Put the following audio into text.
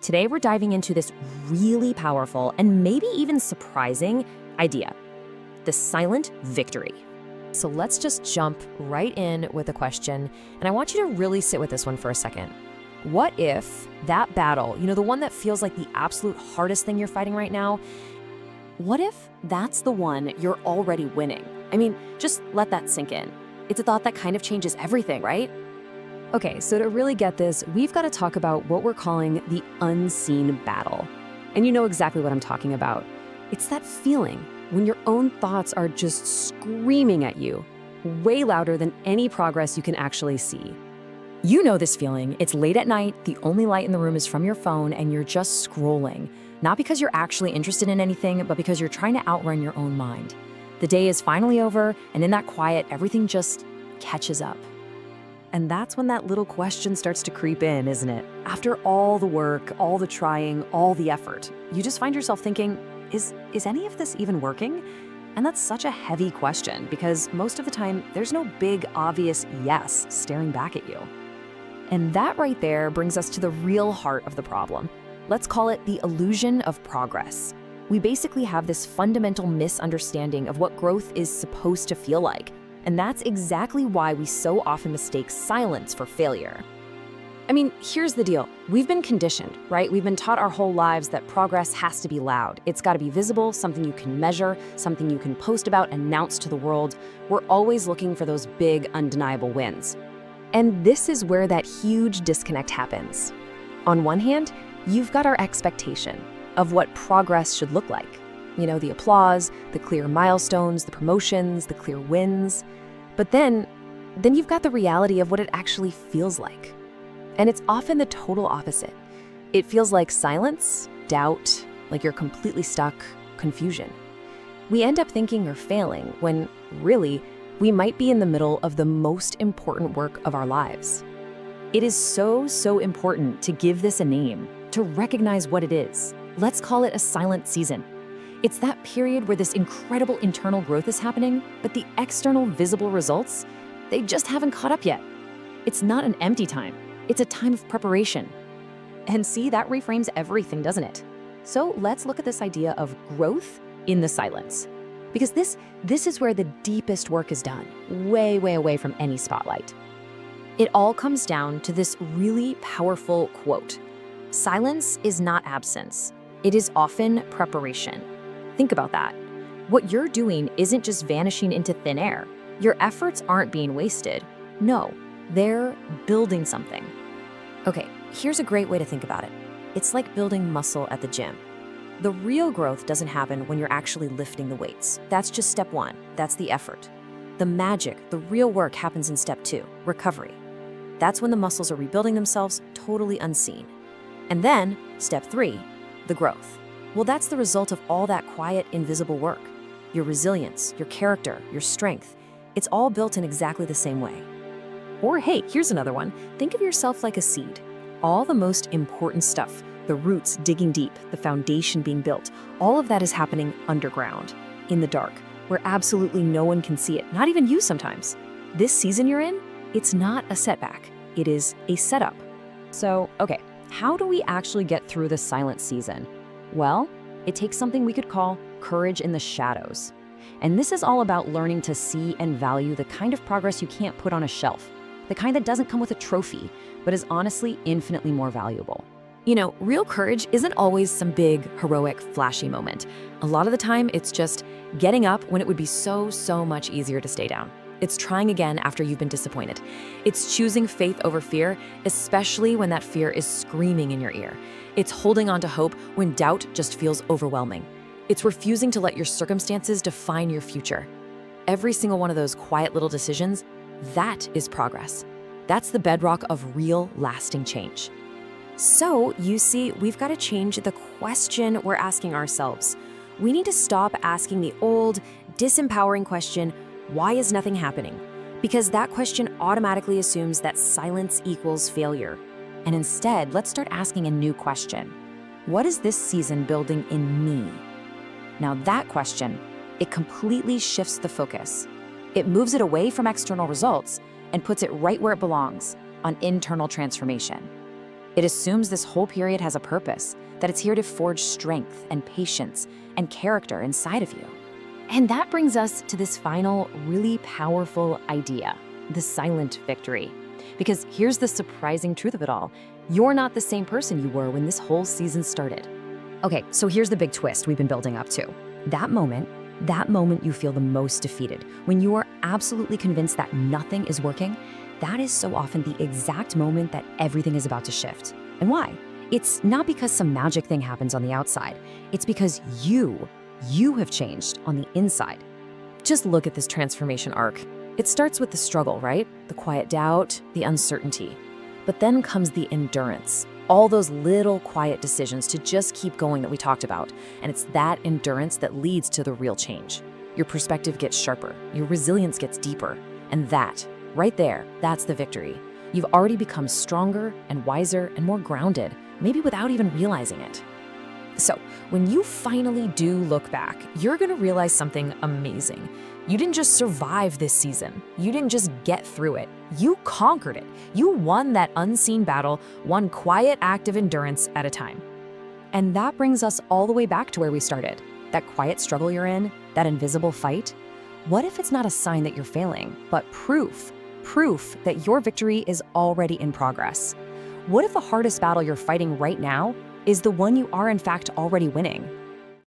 Today, we're diving into this really powerful and maybe even surprising idea, the silent victory. So let's just jump right in with a question, and I want you to really sit with this one for a second. What if that battle, the one that feels like the absolute hardest thing you're fighting right now, what if that's the one you're already winning? Just let that sink in. It's a thought that kind of changes everything, right? Okay, so to really get this, we've got to talk about what we're calling the unseen battle. And you know exactly what I'm talking about. It's that feeling when your own thoughts are just screaming at you, way louder than any progress you can actually see. You know this feeling. It's late at night, the only light in the room is from your phone, and you're just scrolling. Not because you're actually interested in anything, but because you're trying to outrun your own mind. The day is finally over, and in that quiet, everything just catches up. And that's when that little question starts to creep in, isn't it? After all the work, all the trying, all the effort, you just find yourself thinking, is any of this even working? And that's such a heavy question because most of the time, there's no big, obvious yes staring back at you. And that right there brings us to the real heart of the problem. Let's call it the illusion of progress. We basically have this fundamental misunderstanding of what growth is supposed to feel like. And that's exactly why we so often mistake silence for failure. Here's the deal. We've been conditioned, right? We've been taught our whole lives that progress has to be loud. It's got to be visible, something you can measure, something you can post about, announce to the world. We're always looking for those big, undeniable wins. And this is where that huge disconnect happens. On one hand, you've got our expectation of what progress should look like. The applause, the clear milestones, the promotions, the clear wins. But then you've got the reality of what it actually feels like. And it's often the total opposite. It feels like silence, doubt, like you're completely stuck, confusion. We end up thinking you're failing when really we might be in the middle of the most important work of our lives. It is so important to give this a name, to recognize what it is. Let's call it a silent season. It's that period where this incredible internal growth is happening, but the external visible results, they just haven't caught up yet. It's not an empty time. It's a time of preparation. And see, that reframes everything, doesn't it? So let's look at this idea of growth in the silence. Because this is where the deepest work is done, way away from any spotlight. It all comes down to this really powerful quote. Silence is not absence. It is often preparation. Think about that. What you're doing isn't just vanishing into thin air. Your efforts aren't being wasted. No, they're building something. Okay, here's a great way to think about it. It's like building muscle at the gym. The real growth doesn't happen when you're actually lifting the weights. That's just step one. That's the effort. The magic, the real work happens in step two, recovery. That's when the muscles are rebuilding themselves totally unseen. And then, step three, the growth. Well, that's the result of all that quiet, invisible work. Your resilience, your character, your strength. It's all built in exactly the same way. Or hey, here's another one. Think of yourself like a seed. All the most important stuff, the roots digging deep, the foundation being built, all of that is happening underground, in the dark, where absolutely no one can see it, not even you sometimes. This season you're in, it's not a setback. It is a setup. So, okay, how do we actually get through the silent season? Well, it takes something we could call courage in the shadows. And this is all about learning to see and value the kind of progress you can't put on a shelf, the kind that doesn't come with a trophy, but is honestly infinitely more valuable. Real courage isn't always some big, heroic, flashy moment. A lot of the time, it's just getting up when it would be so much easier to stay down. It's trying again after you've been disappointed. It's choosing faith over fear, especially when that fear is screaming in your ear. It's holding on to hope when doubt just feels overwhelming. It's refusing to let your circumstances define your future. Every single one of those quiet little decisions, that is progress. That's the bedrock of real, lasting change. So, you see, we've got to change the question we're asking ourselves. We need to stop asking the old, disempowering question, why is nothing happening? Because that question automatically assumes that silence equals failure. And instead, let's start asking a new question. What is this season building in me? Now that question, it completely shifts the focus. It moves it away from external results and puts it right where it belongs, on internal transformation. It assumes this whole period has a purpose, that it's here to forge strength and patience and character inside of you. And that brings us to this final, really powerful idea, the silent victory. Because here's the surprising truth of it all. You're not the same person you were when this whole season started. Okay, so here's the big twist we've been building up to. That moment you feel the most defeated, when you are absolutely convinced that nothing is working, that is so often the exact moment that everything is about to shift. And why? It's not because some magic thing happens on the outside. It's because you have changed on the inside. Just look at this transformation arc. It starts with the struggle, right? The quiet doubt, the uncertainty. But then comes the endurance. All those little quiet decisions to just keep going that we talked about. And it's that endurance that leads to the real change. Your perspective gets sharper, your resilience gets deeper. And that, right there, that's the victory. You've already become stronger and wiser and more grounded, maybe without even realizing it. So, when you finally do look back, you're gonna realize something amazing. You didn't just survive this season. You didn't just get through it. You conquered it. You won that unseen battle, one quiet act of endurance at a time. And that brings us all the way back to where we started. That quiet struggle you're in, that invisible fight. What if it's not a sign that you're failing, but proof that your victory is already in progress? What if the hardest battle you're fighting right now is the one you are in fact already winning?